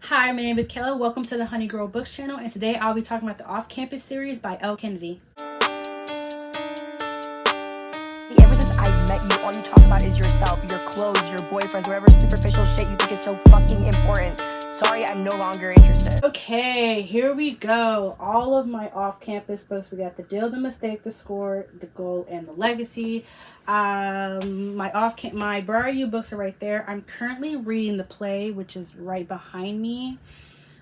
Hi, my name is Kayla. Welcome to the Honey Girl Books channel, and today I'll be talking about the Off-Campus series by Elle Kennedy. Ever since I met you, all you talk about is yourself, your clothes, your boyfriends, whatever superficial shit you think is so fucking important. Sorry, I'm no longer interested. Okay, here we go. All of my off-campus books. We got The Deal, The Mistake, The Score, The Goal, and The Legacy. My Briar U books are right there. I'm currently reading the play, which is right behind me.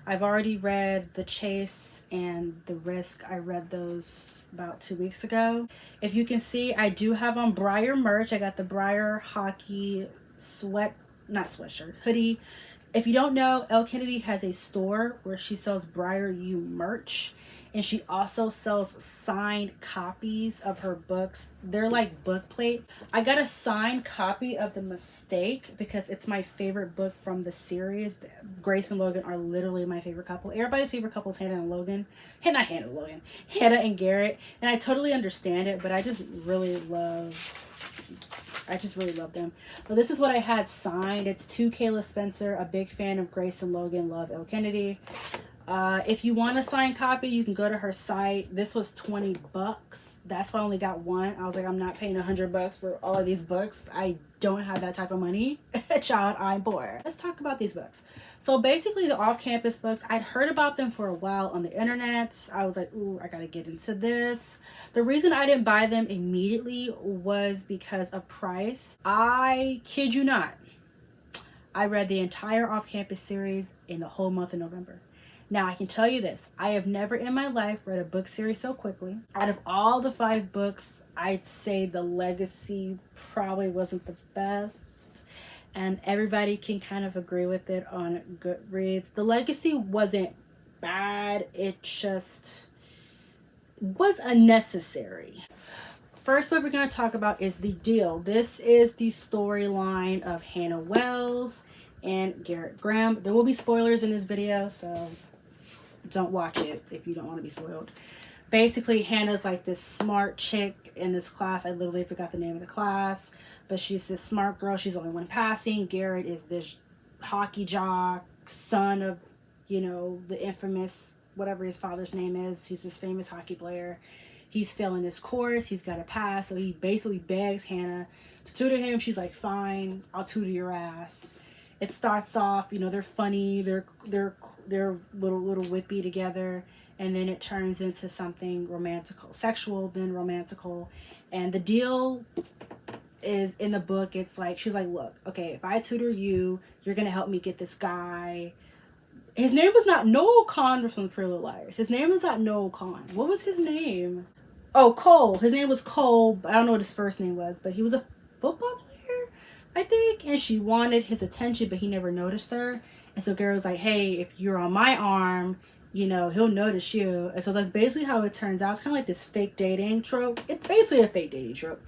I've already read The Chase and The Risk. I read those about 2 weeks ago. If you can see, I do have on Briar merch. I got the Briar hockey hoodie. If you don't know, Elle Kennedy has a store where she sells Briar U merch, and she also sells signed copies of her books. They're like book plates. I got a signed copy of The Mistake because it's my favorite book from the series. Grace and Logan are literally my favorite couple. Everybody's favorite couple is Hannah and Logan. Hannah and Garrett. And I totally understand it, but I just really love them. But this is what I had signed. It's to Kaylaspence, a big fan of Grace and Logan, love Elle Kennedy. If you want a signed copy, you can go to her site. This was $20. That's why I only got one. I was like, I'm not paying $100 for all of these books. I don't have that type of money. Child, I'm poor. Let's talk about these books. So basically, the off-campus books, I'd heard about them for a while on the internet. I was like, ooh, I gotta get into this. The reason I didn't buy them immediately was because of price. I kid you not, I read the entire off-campus series in the whole month of November. Now, I can tell you this. I have never in my life read a book series so quickly. Out of all the 5 books, I'd say The Legacy probably wasn't the best. And everybody can kind of agree with it on Goodreads. The Legacy wasn't bad. It just was unnecessary. First book we're going to talk about is The Deal. This is the storyline of Hannah Wells and Garrett Graham. There will be spoilers in this video, so don't watch it if you don't want to be spoiled. Basically, Hannah's like this smart chick in this class. I literally forgot the name of the class, but she's this smart girl. She's the only one passing. Garrett is this hockey jock, son of, the infamous, whatever his father's name is. He's this famous hockey player. He's failing his course. He's got to pass, so he basically begs Hannah to tutor him. She's like, fine, I'll tutor your ass. It starts off, they're funny, they're little whippy together, and then it turns into something sexual, then romantical. And the deal is, in the book, it's like, she's like, look, okay, if I tutor you, you're gonna help me get this guy. His name was not Noel Kahn from the Pretty Little Liars. His name was not Noel Kahn. What was his name? Oh, Cole. His name was Cole. I don't know what his first name was, but he was a football player, I think. And she wanted his attention, but he never noticed her. And so Garrett was like, hey, if you're on my arm, he'll notice you. And so that's basically how it turns out. It's kind of like this fake dating trope. It's basically a fake dating trope.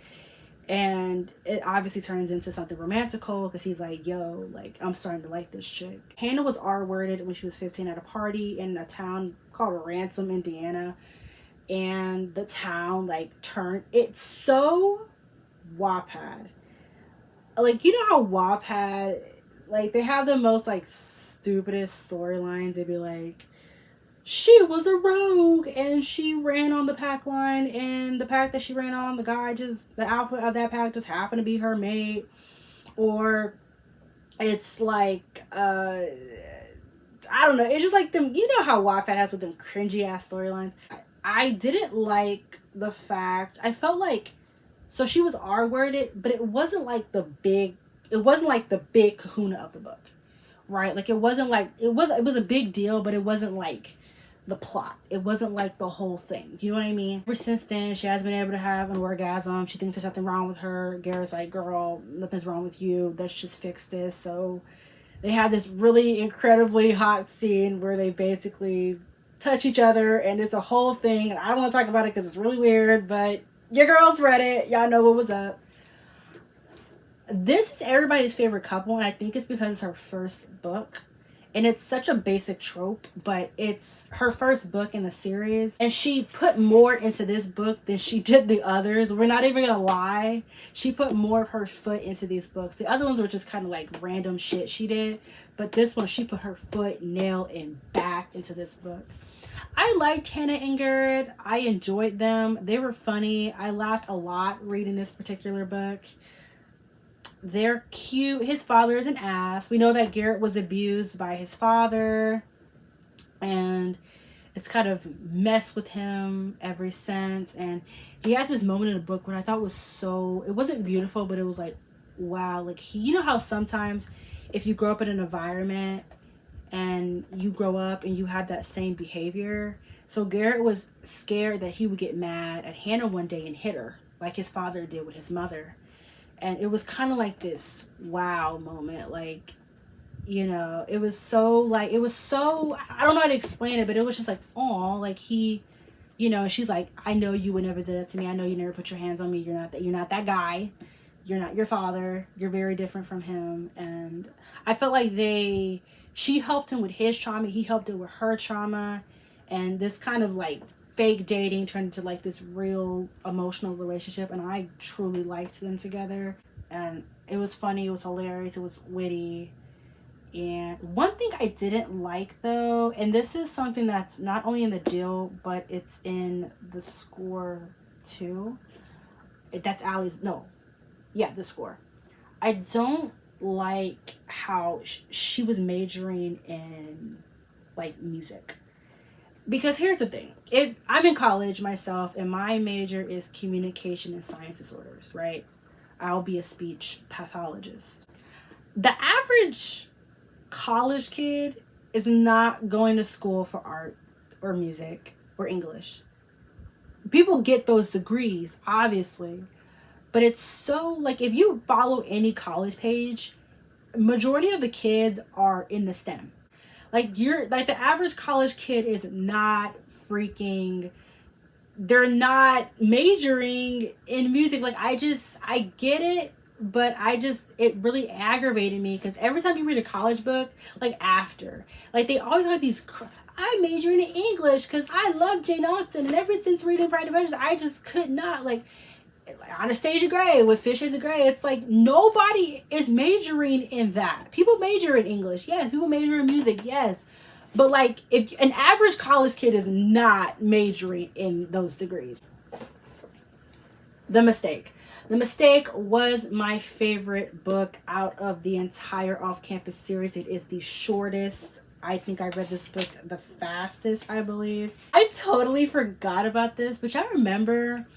And it obviously turns into something romantical because he's like, yo, like, I'm starting to like this chick. Hannah was R-worded when she was 15 at a party in a town called Ransom, Indiana. And the town, it's so Wattpad. Like, you know how Wattpad, they have the most, stupidest storylines. They'd be like, she was a rogue and she ran on the pack line, and the pack that she ran on, the outfit of that pack just happened to be her mate. Or it's like, I don't know. It's just like them, how Wattpad has with them cringy ass storylines. I didn't like the fact, I felt like, so she was R-worded, but it wasn't like the big kahuna of the book, right? Like, it was a big deal, but it wasn't like the plot. It wasn't like the whole thing. You know what I mean? Ever since then, she hasn't been able to have an orgasm. She thinks there's something wrong with her. Garrett's like, girl, nothing's wrong with you. Let's just fix this. So they have this really incredibly hot scene where they basically touch each other, and it's a whole thing. And I don't want to talk about it because it's really weird, but your girls read it. Y'all know what was up. This is everybody's favorite couple, and I think it's because it's her first book. And it's such a basic trope, but it's her first book in the series. And she put more into this book than she did the others. We're not even gonna lie. She put more of her foot into these books. The other ones were just kind of like random shit she did. But this one, she put her foot, nail, and back into this book. I liked Hannah and Garrett. I enjoyed them. They were funny. I laughed a lot reading this particular book. They're cute. His father is an ass. We know that Garrett was abused by his father, and it's kind of messed with him ever since. And he has this moment in the book where I thought was so, it wasn't beautiful, but it was like, wow. Like, he, you know how sometimes if you grow up in an environment and you grow up and you have that same behavior. So Garrett was scared that he would get mad at Hannah one day and hit her like his father did with his mother. And it was kind of like this wow moment. Like, you know, it was so like, it was so, I don't know how to explain it, but it was just like, oh, like he, you know, she's like, I know you would never do that to me. I know you never put your hands on me. You're not that guy. You're not your father. You're very different from him. And I felt like she helped him with his trauma. He helped her with her trauma. And this kind of like fake dating turned into like this real emotional relationship. And I truly liked them together. And it was funny. It was hilarious. It was witty. And one thing I didn't like though, and this is something that's not only in the deal, but it's in the score too. That's Allie's, no. Yeah, the score. I don't like how she was majoring in like music. Because here's the thing. If I'm in college myself and my major is communication and science disorders, right? I'll be a speech pathologist. The average college kid is not going to school for art or music or English. People get those degrees, obviously. But it's so, like, if you follow any college page, majority of the kids are in the STEM. Like, the average college kid is not freaking, they're not majoring in music. Like, I get it, but it really aggravated me because every time you read a college book, like, they always have these, I major in English because I love Jane Austen, and ever since reading Pride and Prejudice, I just could not, like, Anastasia Gray with Fish Shades of Grey. It's like nobody is majoring in that. People major in English, yes. People major in music, yes. But like, if an average college kid is not majoring in those degrees. The Mistake. The Mistake was my favorite book out of the entire off-campus series. It is the shortest. I think I read this book the fastest, I believe. I totally forgot about this, but I remember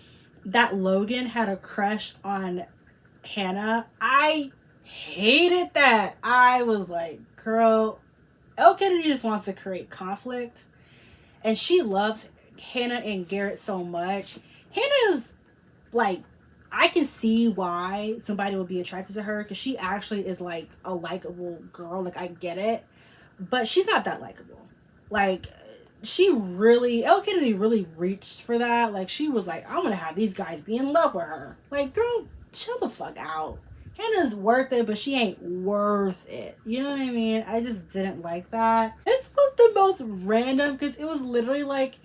that Logan had a crush on Hannah. I hated that. I was like, girl, Elle Kennedy just wants to create conflict. And she loves Hannah and Garrett so much. Hannah's like, I can see why somebody would be attracted to her because she actually is like a likable girl. Like, I get it. But she's not that likable. Like, Elle Kennedy really reached for that. Like, she was like, I'm gonna have these guys be in love with her. Like, girl, chill the fuck out. Hannah's worth it, but she ain't worth it. You know what I mean? I just didn't like that. This was the most random because it was literally like,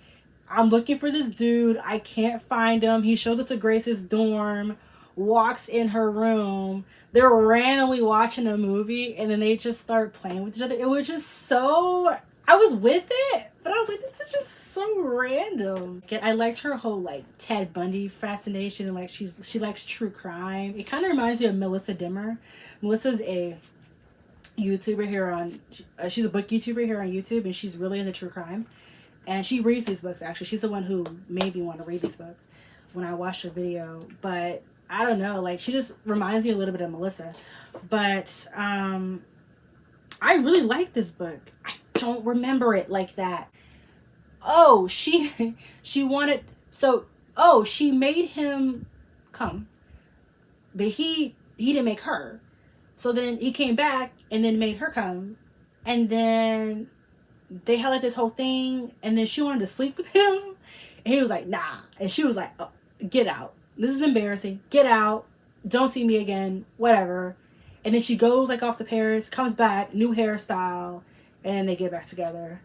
I'm looking for this dude. I can't find him. He shows up to Grace's dorm, walks in her room. They're randomly watching a movie, and then they just start playing with each other. It was just so, I was with it, but I was like, this is just so random. I liked her whole like Ted Bundy fascination, and like she likes true crime. It kind of reminds me of Melissa Dimmer. Melissa's a YouTuber here on, she's a book YouTuber here on YouTube, and she's really into true crime. And she reads these books, actually. She's the one who made me want to read these books when I watched her video. But I don't know, like, she just reminds me a little bit of Melissa. But I really like this book. I don't remember it like that. Oh, she made him come. But he didn't make her. So then he came back and then made her come. And then they had like this whole thing, and then she wanted to sleep with him, and he was like, nah. And she was like, oh, get out. This is embarrassing. Get out. Don't see me again. Whatever. And then she goes like off to Paris, comes back, new hairstyle, and then they get back together.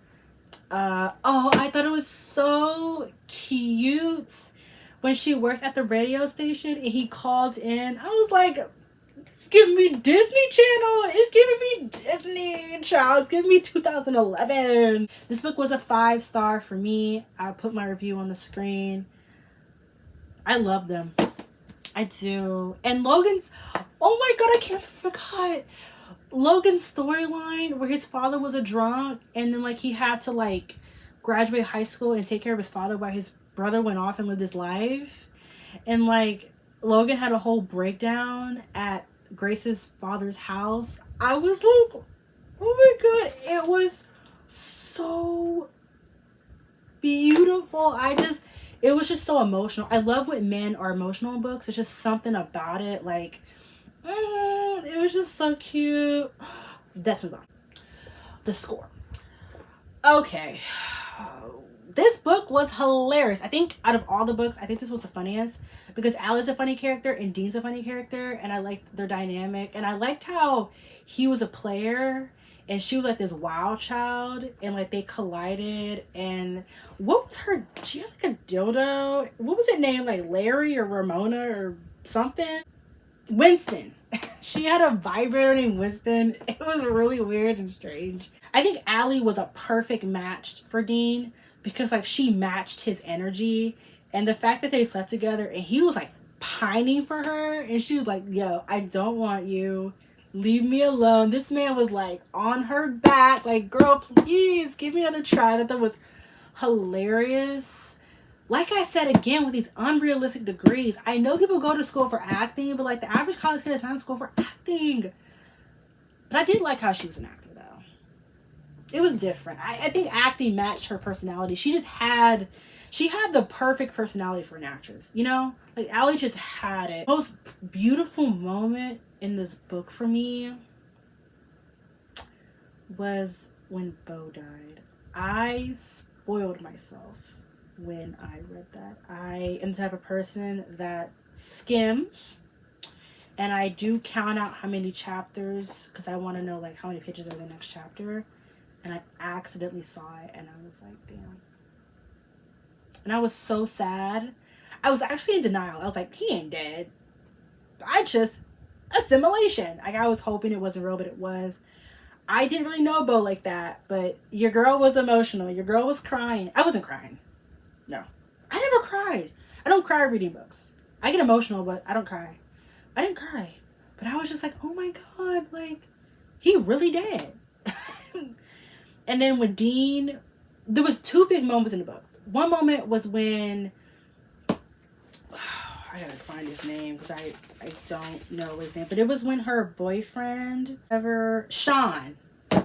I thought it was so cute when she worked at the radio station and he called in. I was like, it's giving me Disney Channel. It's giving me Disney, child. It's giving me 2011. This book was a 5-star for me. I put my review on the screen. I love them. I do. And Logan's, oh my god, I can't forget Logan's storyline where his father was a drunk and then like he had to like graduate high school and take care of his father while his brother went off and lived his life. And like Logan had a whole breakdown at Grace's father's house. I was like, oh my god, it was so beautiful. It was just so emotional. I love when men are emotional in books. It's just something about it. Like, it was just so cute. That's what's on. The score. Okay. This book was hilarious. I think out of all the books, I think this was the funniest because Allie's a funny character and Dean's a funny character, and I liked their dynamic, and I liked how he was a player and she was like this wild child, and like they collided. And what was she had like a dildo. What was it named? Like Larry or Ramona or something? Winston. She had a vibrator named Winston. It was really weird and strange. I think Allie was a perfect match for Dean because like she matched his energy, and the fact that they slept together and he was like pining for her and she was like, yo, I don't want you, leave me alone. This man was like on her back, like, girl, please give me another try. That was hilarious. Like I said, again, with these unrealistic degrees, I know people go to school for acting, but like the average college kid is not in school for acting. But I did like how she was an actor, though. It was different. I think acting matched her personality. She had the perfect personality for an actress, you know? Like, Allie just had it. The most beautiful moment in this book for me was when Bo died. I spoiled myself when I read that. I am the type of person that skims, and I do count out how many chapters because I want to know like how many pages are in the next chapter. And I accidentally saw it and I was like, damn. And I was so sad. I was actually in denial. I was like, he ain't dead. Assimilation. Like, I was hoping it wasn't real, but it was. I didn't really know Bo like that, but your girl was emotional. Your girl was crying. I wasn't crying. No. I never cried. I don't cry reading books. I get emotional, but I don't cry. I didn't cry. But I was just like, oh my god, like, he really dead. And then with Dean, there was 2 big moments in the book. One moment was when, I gotta find his name because I don't know his name, but it was when her boyfriend, Sean,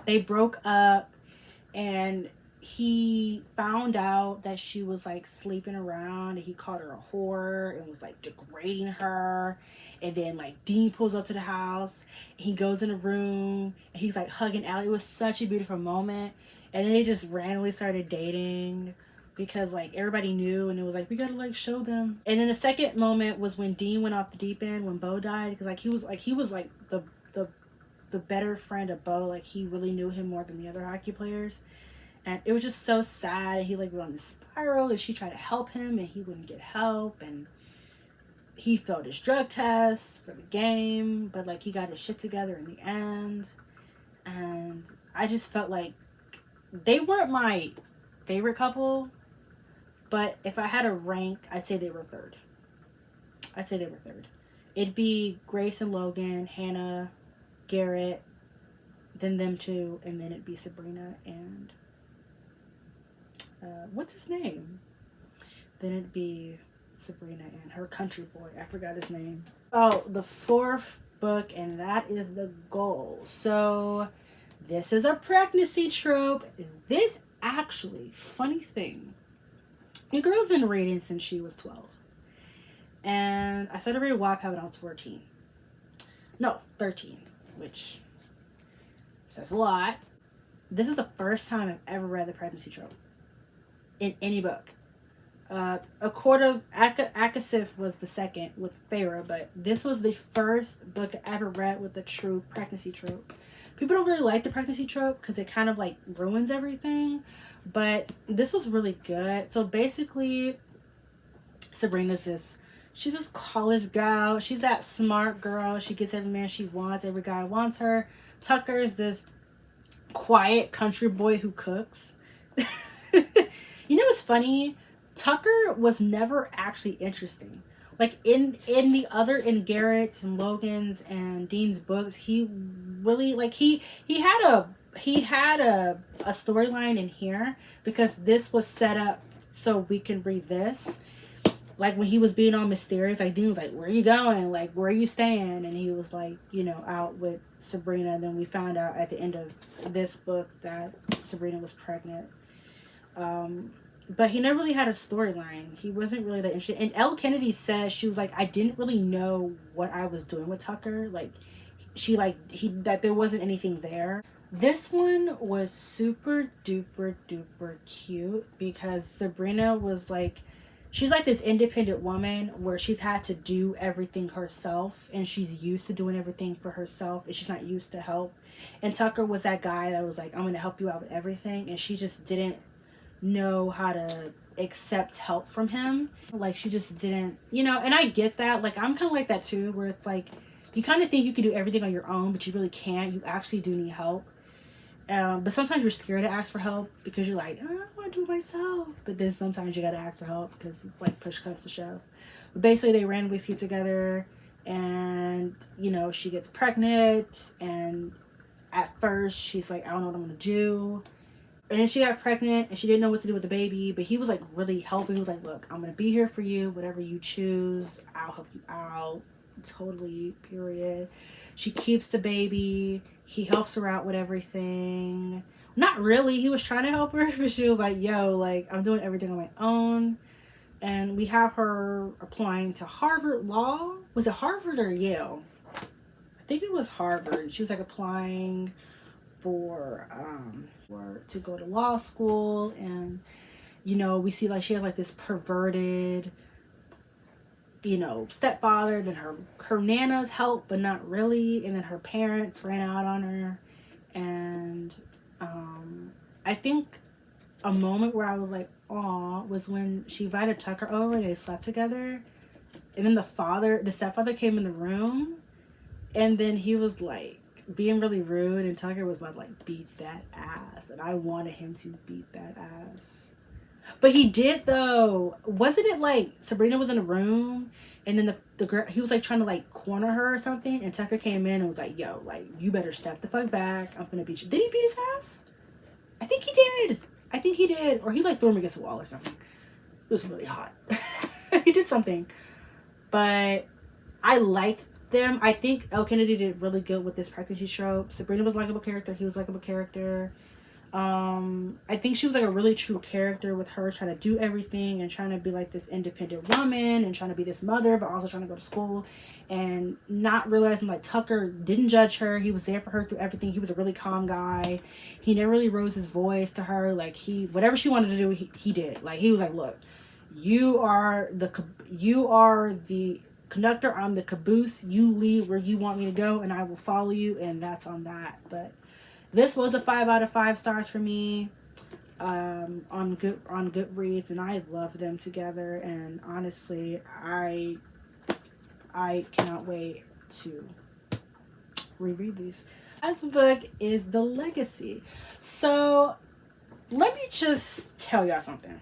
they broke up, and he found out that she was like sleeping around, and he called her a whore and was like degrading her. And then like Dean pulls up to the house, he goes in a room and he's like hugging Allie. It was such a beautiful moment. And then they just randomly started dating because like everybody knew, and it was like, we gotta like show them. And then the second moment was when Dean went off the deep end when Bo died, because like he was like the better friend of Bo. Like, he really knew him more than the other hockey players. And it was just so sad. He like went on this spiral, and she tried to help him and he wouldn't get help, and he failed his drug tests for the game, but like he got his shit together in the end. And I just felt like they weren't my favorite couple, but if I had a rank, I'd say they were third. It'd be Grace and Logan, Hannah, Garrett, then them two, and then it'd be Sabrina and what's his name? Then it'd be Sabrina and her country boy. I forgot his name. Oh, the 4th book, and that is the goal. So this is a pregnancy trope. This actually, funny thing, the girl's been reading since she was 12. And I started reading Wattpad when I was 14. No, 13, which says a lot. This is the first time I've ever read the pregnancy trope in any book. A Court of Akasif was the second with Farah, but this was the first book I ever read with the true pregnancy trope. people don't really like the pregnancy trope because it kind of like ruins everything. But this was really good. So basically, she's this college gal. She's that smart girl. She gets every man she wants. Every guy wants her. Tucker is this quiet country boy who cooks. You know what's funny? Tucker was never actually interesting. Like in Garrett's and Logan's and Dean's books, he really like he had a storyline in here because this was set up so we can read this. Like when he was being all mysterious, like Dean was like, "Where are you going? Like where are you staying?" And he was like, you know, out with Sabrina. And then we found out at the end of this book that Sabrina was pregnant. But he never really had a storyline. He wasn't really that interested. And Elle Kennedy says she was like, I didn't really know what I was doing with Tucker. Like, that there wasn't anything there. This one was super duper duper cute because Sabrina was like, she's like this independent woman where she's had to do everything herself and she's used to doing everything for herself and she's not used to help. And Tucker was that guy that was like, I'm going to help you out with everything. And she just didn't know how to accept help from him. Like she just didn't, you know, and I get that. Like I'm kind of like that too, where it's like you kind of think you can do everything on your own, but you really can't. You actually do need help. But sometimes you're scared to ask for help because you're like, I don't want to do it myself. But then sometimes you got to ask for help because it's like push comes to shove. But basically they randomly sleep together and, you know, she gets pregnant and at first she's like, I don't know what I'm going to do. And then she got pregnant and she didn't know what to do with the baby, but he was like really helping. He was like, look, I'm going to be here for you. Whatever you choose, I'll help you out. Totally, period. She keeps the baby. He helps her out with everything. Not really. He was trying to help her, but she was like, yo, like, I'm doing everything on my own. And we have her applying to Harvard Law. Was it Harvard or Yale? I think it was Harvard. She was like applying for to go to law school, and you know we see like she has like this perverted, you know, stepfather. Then her nana's help but not really, and then her parents ran out on her. And I think a moment where I was like aw was when she invited Tucker over and they slept together, and then the stepfather came in the room, and then he was like being really rude, and Tucker was about to like beat that ass, and I wanted him to beat that ass. But he did though. Wasn't it like Sabrina was in a room and then the girl, he was like trying to like corner her or something, and Tucker came in and was like, yo, like you better step the fuck back, I'm gonna beat you. Did he beat his ass? I think he did. Or he like threw him against the wall or something. It was really hot. He did something. But I liked them. I think Elle Kennedy did really good with this pregnancy trope. Sabrina was a likable character. He was a likable character. I think she was like a really true character with her trying to do everything and trying to be like this independent woman and trying to be this mother, but also trying to go to school and not realizing like Tucker didn't judge her. He was there for her through everything. He was a really calm guy. He never really rose his voice to her. Like whatever she wanted to do, he did. Like he was like, look, you are the conductor, I'm the caboose, you lead where you want me to go and I will follow you, and that's on that. But this was a 5 out of 5 stars for me on Goodreads, and I love them together, and honestly I cannot wait to reread these. This book is The Legacy. So let me just tell y'all something.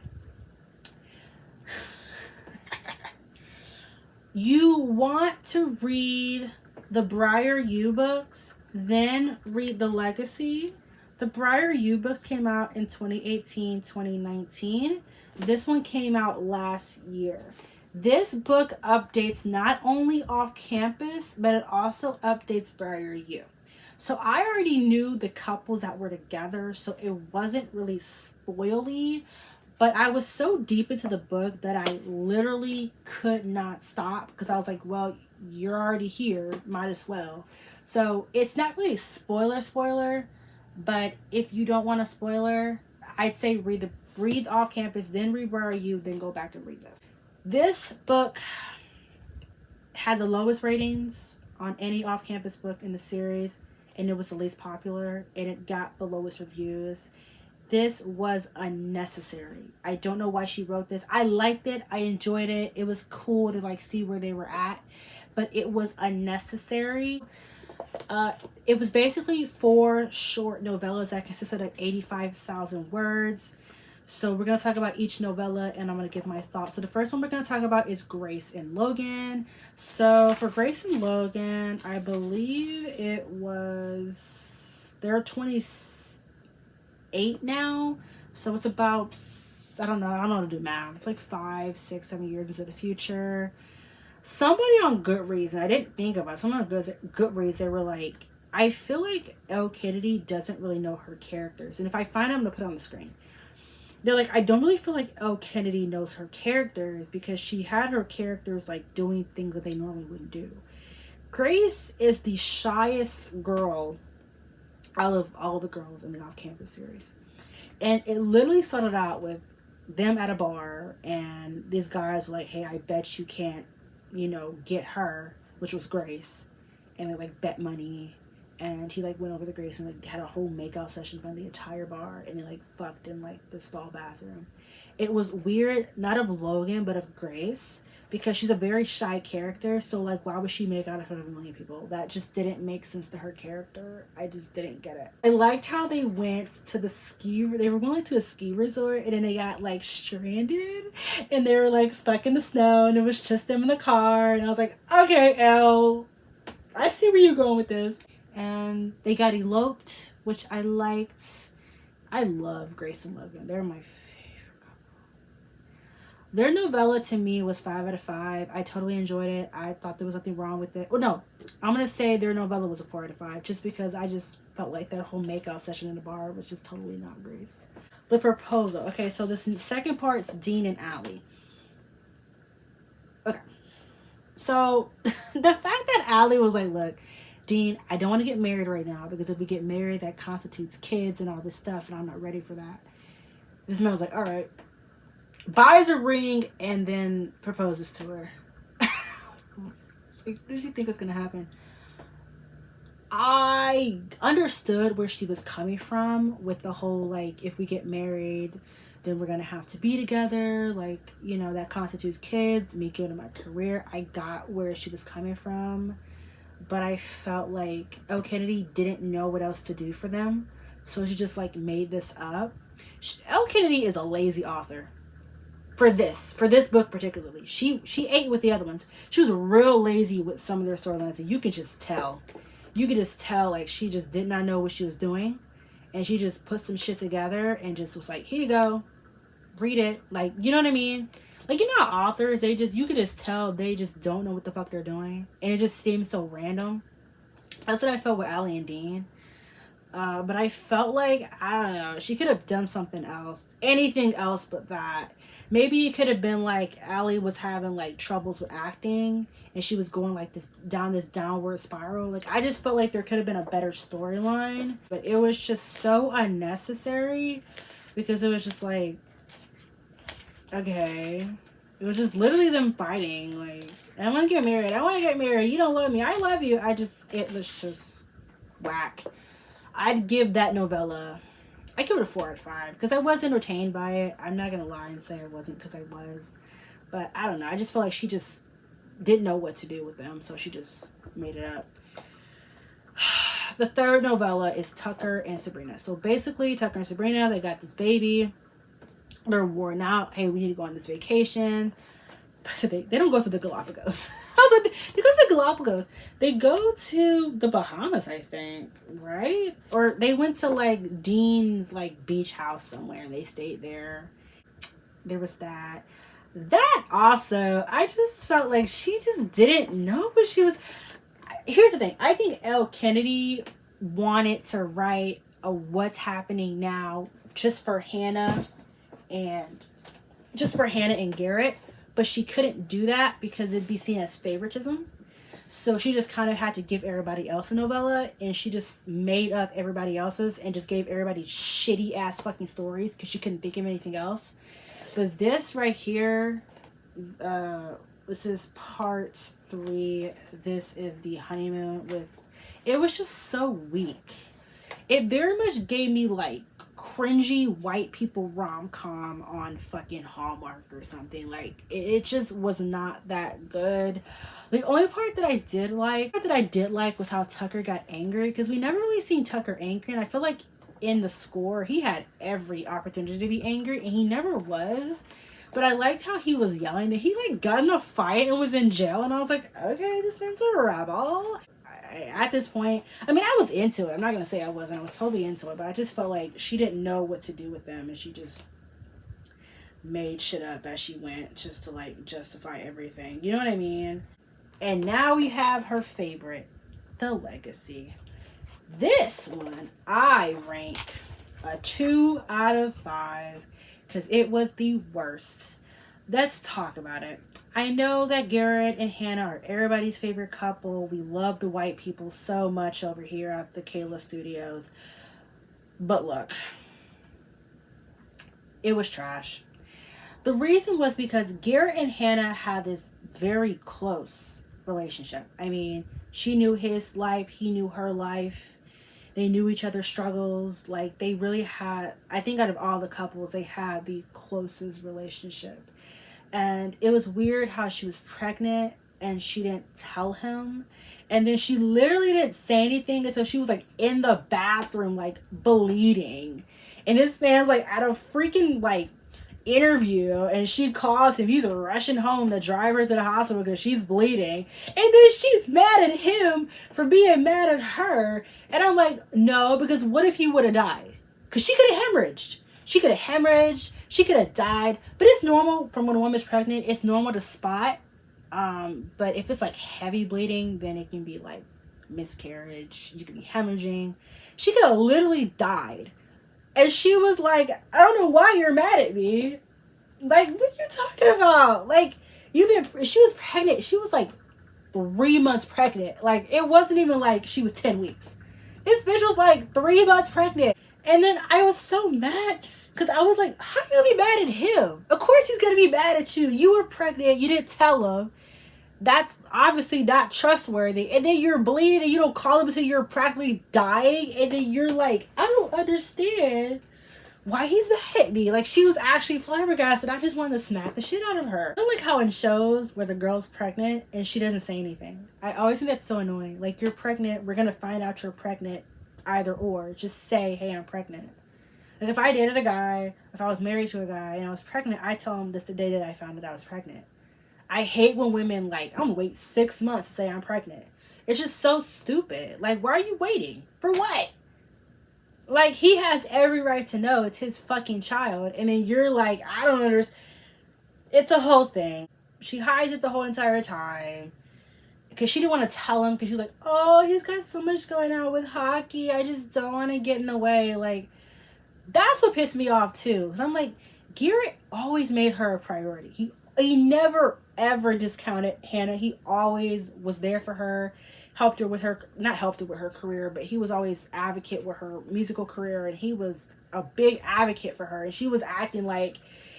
You want to read the Briar U books, then read The Legacy. The Briar U books came out in 2018, 2019. This one came out last year. This book updates not only off campus, but it also updates Briar U. So I already knew the couples that were together, so it wasn't really spoily. But I was so deep into the book that I literally could not stop because I was like, well, you're already here, might as well. So it's not really spoiler, but if you don't want a spoiler, I'd say read Off Campus, then read Where Are You, then go back and read this. This book had the lowest ratings on any off-campus book in the series. and it was the least popular, and it got the lowest reviews. This was unnecessary. I don't know why she wrote this. I liked it. I enjoyed it. It was cool to like see where they were at, but it was unnecessary. It was basically 4 short novellas that consisted of 85,000 words. So we're going to talk about each novella, and I'm going to give my thoughts. So the first one we're going to talk about is Grace and Logan. So for Grace and Logan, I believe it was, they're 28 now. So it's about, I don't know how to do math. It's like 5, 6, 7 years into the future. Somebody on Goodreads, and I didn't think about it, someone on Goodreads, they were like, I feel like Elle Kennedy doesn't really know her characters. And if I find them, I'm going to put it on the screen. They're like, I don't really feel like Elle Kennedy knows her characters because she had her characters like doing things that they normally wouldn't do. Grace is the shyest girl out of all the girls in the off-campus series. And it literally started out with them at a bar, and these guys were like, hey, I bet you can't, get her, which was Grace. And they like bet money. And he like went over to Grace and like had a whole makeout session from the entire bar, and he like fucked in like the stall bathroom. It was weird, not of Logan, but of Grace, because she's a very shy character. So like, why would she make out in front of a million people? That just didn't make sense to her character. I just didn't get it. I liked how they went to the they were going to a ski resort, and then they got like stranded, and they were like stuck in the snow, and it was just them in the car. And I was like, okay, Elle, I see where you're going with this. And they got eloped, which I liked. I love Grace and Logan. They're my favorite couple. Their novella to me was 5 out of 5. I totally enjoyed it. I thought there was nothing wrong with it. Oh no, I'm going to say their novella was a 4 out of 5, just because I just felt like that whole makeout session in the bar was just totally not Grace. The proposal. Okay, so this second part's Dean and Allie. Okay. So the fact that Allie was like, look, Dean, I don't want to get married right now, because if we get married, that constitutes kids and all this stuff, and I'm not ready for that. This man was like, all right. Buys a ring and then proposes to her. It's like, what did you think was going to happen? I understood where she was coming from with the whole, like, if we get married, then we're going to have to be together. Like, that constitutes kids, me giving my career. I got where she was coming from. But I felt like Elle Kennedy didn't know what else to do for them. So she just like made this up. Elle Kennedy is a lazy author. For this book particularly. She ate with the other ones. She was real lazy with some of their storylines. And you could just tell. You could just tell like she just did not know what she was doing. And she just put some shit together and just was like, here you go. Read it. Like, you know what I mean? Like, how authors, you could just tell they just don't know what the fuck they're doing. And it just seems so random. That's what I felt with Allie and Dean. But I felt like, I don't know, she could have done something else. Anything else but that. Maybe it could have been like Allie was having like troubles with acting, and she was going like this downward spiral. Like, I just felt like there could have been a better storyline. But it was just so unnecessary, because it was just like, okay. It was just literally them fighting. Like, I want to get married. I want to get married. You don't love me. I love you. It was just whack. I'd give that novella, I give it a 4 out of 5. Because I was entertained by it. I'm not going to lie and say I wasn't, because I was. But I don't know. I just feel like she just didn't know what to do with them. So she just made it up. The third novella is Tucker and Sabrina. So basically, Tucker and Sabrina, they got this baby. They're worn out. Hey, we need to go on this vacation. So they don't go to the Galapagos. I was like, they go to the Galapagos. They go to the Bahamas, I think, right? Or they went to like Dean's like beach house somewhere, and they stayed there. There was that. That also, I just felt like she just didn't know what she was. Here's the thing. I think Elle Kennedy wanted to write a what's happening now just for Hannah and Garrett, but she couldn't do that because it'd be seen as favoritism. So she just kind of had to give everybody else a novella, and she just made up everybody else's and just gave everybody shitty ass fucking stories because she couldn't think of anything else. But this right here, this is part 3. This is the honeymoon with It was just so weak. It very much gave me like cringy white people rom-com on fucking Hallmark or something. Like it just was not that good. The only part that I did like was how Tucker got angry, because we never really seen Tucker angry, and I feel like in the score he had every opportunity to be angry and he never was. But I liked how he was yelling that he like got in a fight and was in jail, and I was like, okay, this man's a rebel. At this point, I mean, I was into it. I'm not gonna say I wasn't. I was totally into it, but I just felt like she didn't know what to do with them, and she just made shit up as she went just to like justify everything. You know what I mean? And now we have her favorite, The Legacy. This one I rank a 2 out of 5 because it was the worst. Let's talk about it. I know that Garrett and Hannah are everybody's favorite couple. We love the white people so much over here at the Kayla Studios. But look, it was trash. The reason was because Garrett and Hannah had this very close relationship. I mean, she knew his life, he knew her life. They knew each other's struggles. Like, they really had, I think out of all the couples, they had the closest relationship. And it was weird how she was pregnant and she didn't tell him. And then she literally didn't say anything until she was like in the bathroom, like bleeding. And this man's like at a freaking like interview, and she calls him. He's rushing home. The driver's at the hospital because she's bleeding. And then she's mad at him for being mad at her. And I'm like, no, because what if he would have died? Because she could have hemorrhaged. She could have hemorrhaged. She could have died. But it's normal from when a woman's pregnant. It's normal to spot. But if it's like heavy bleeding, then it can be like miscarriage. You could be hemorrhaging. She could have literally died. And she was like, I don't know why you're mad at me. Like, what are you talking about? Like, she was pregnant. She was like 3 months pregnant. Like, it wasn't even like she was 10 weeks. This bitch was like 3 months pregnant. And then I was so mad because I was like, how are you going to be mad at him? Of course he's going to be mad at you. You were pregnant. You didn't tell him. That's obviously not trustworthy. And then you're bleeding and you don't call him until you're practically dying. And then you're like, I don't understand why he's mad at me. Like, she was actually flabbergasted. I just wanted to smack the shit out of her. I like how in shows where the girl's pregnant and she doesn't say anything. I always think that's so annoying. Like, you're pregnant. We're going to find out you're pregnant. Either or. Just say, hey, I'm pregnant. Like, if I dated a guy, if I was married to a guy and I was pregnant, I tell him this the day that I found that I was pregnant. I hate when women, like, I'm gonna wait 6 months to say I'm pregnant. It's just so stupid. Like, why are you waiting? For what? Like, he has every right to know it's his fucking child. And then you're like, I don't understand. It's a whole thing. She hides it the whole entire time. Because she didn't want to tell him. Because she was like, oh, he's got so much going on with hockey. I just don't want to get in the way. Like, that's what pissed me off, too. Because I'm like, Garrett always made her a priority. He never ever discounted Hannah. He always was there for her, not helped her with her career, but he was always advocate with her musical career, and he was a big advocate for her. And she was acting like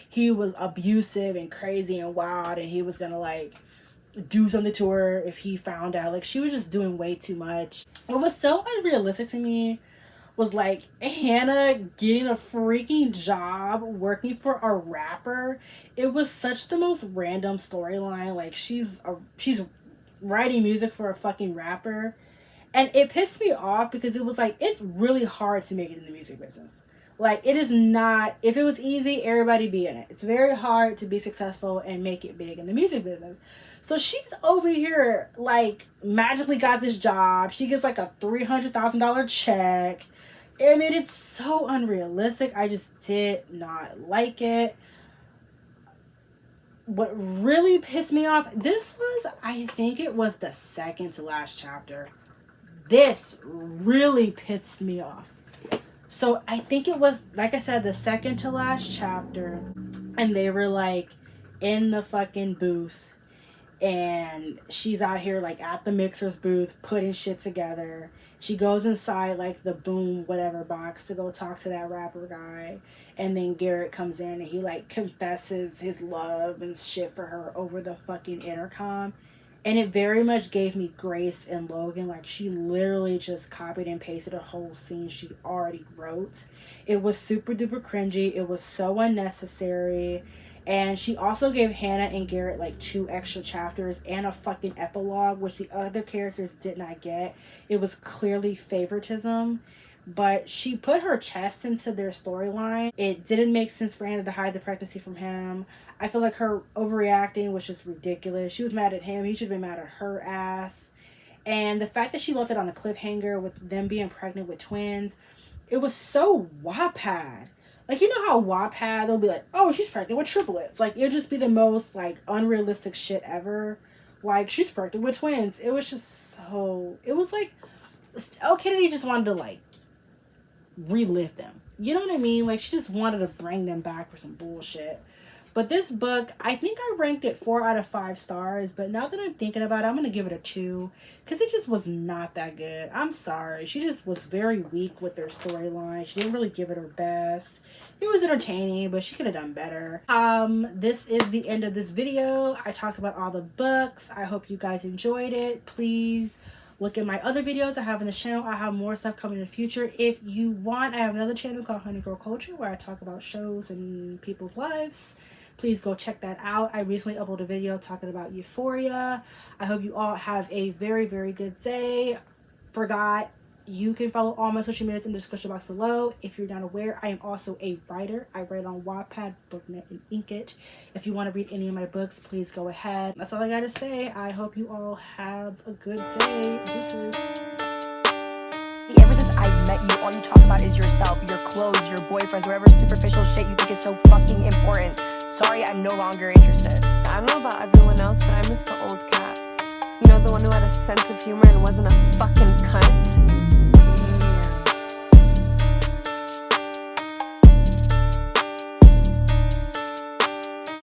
he was abusive and crazy and wild, and he was gonna like do something to her if he found out. Like, she was just doing way too much. What was so unrealistic to me was like Hannah getting a freaking job working for a rapper. It was such the most random storyline. Like, she's writing music for a fucking rapper, and it pissed me off because it was like, it's really hard to make it in the music business. Like, it is not, if it was easy, everybody be in it. It's very hard to be successful and make it big in the music business. So she's over here, like, magically got this job. She gets like a $300,000 check. I mean, it's so unrealistic. I just did not like it. What really pissed me off, I think it was the second to last chapter. This really pissed me off. So I think it was, like I said, the second to last chapter. And they were like in the fucking booth. And she's out here like at the mixer's booth putting shit together. She goes inside like the boom whatever box to go talk to that rapper guy. And then Garrett comes in and he like confesses his love and shit for her over the fucking intercom. And it very much gave me Grace and Logan. Like, she literally just copied and pasted a whole scene she already wrote. It was super duper cringy. It was so unnecessary. And she also gave Hannah and Garrett like 2 extra chapters and a fucking epilogue, which the other characters did not get. It was clearly favoritism. But she put her chest into their storyline. It didn't make sense for Hannah to hide the pregnancy from him. I feel like her overreacting was just ridiculous. She was mad at him. He should have been mad at her ass. And the fact that she left it on a cliffhanger with them being pregnant with twins, it was so Wattpad. Like, you know how Wattpad, they'll be like, oh, she's pregnant with triplets. Like, it'll just be the most, like, unrealistic shit ever. Like, she's pregnant with twins. It was just so... It was like... Elle Kennedy just wanted to, like, relive them. You know what I mean? Like, she just wanted to bring them back for some bullshit. But this book, I think I ranked it 4 out of 5 stars. But now that I'm thinking about it, I'm going to give it a 2. Because it just was not that good. I'm sorry. She just was very weak with their storyline. She didn't really give it her best. It was entertaining, but she could have done better. This is the end of this video. I talked about all the books. I hope you guys enjoyed it. Please look at my other videos I have on the channel. I have more stuff coming in the future. If you want, I have another channel called Honeygirlculture where I talk about shows and people's lives. Please go check that out. I recently uploaded a video talking about Euphoria. I hope you all have a very, very good day. Forgot, you can follow all my social medias in the description box below. If you're not aware, I am also a writer. I write on Wattpad, Booknet, and Inkit. If you want to read any of my books, please go ahead. That's all I gotta say. I hope you all have a good day. Deuces. Ever since I met you, all you talk about is yourself, your clothes, your boyfriends, whatever superficial shit you think is so fucking important. Sorry, I'm no longer interested. I don't know about everyone else, but I miss the old cat. You know, the one who had a sense of humor and wasn't a fucking cunt?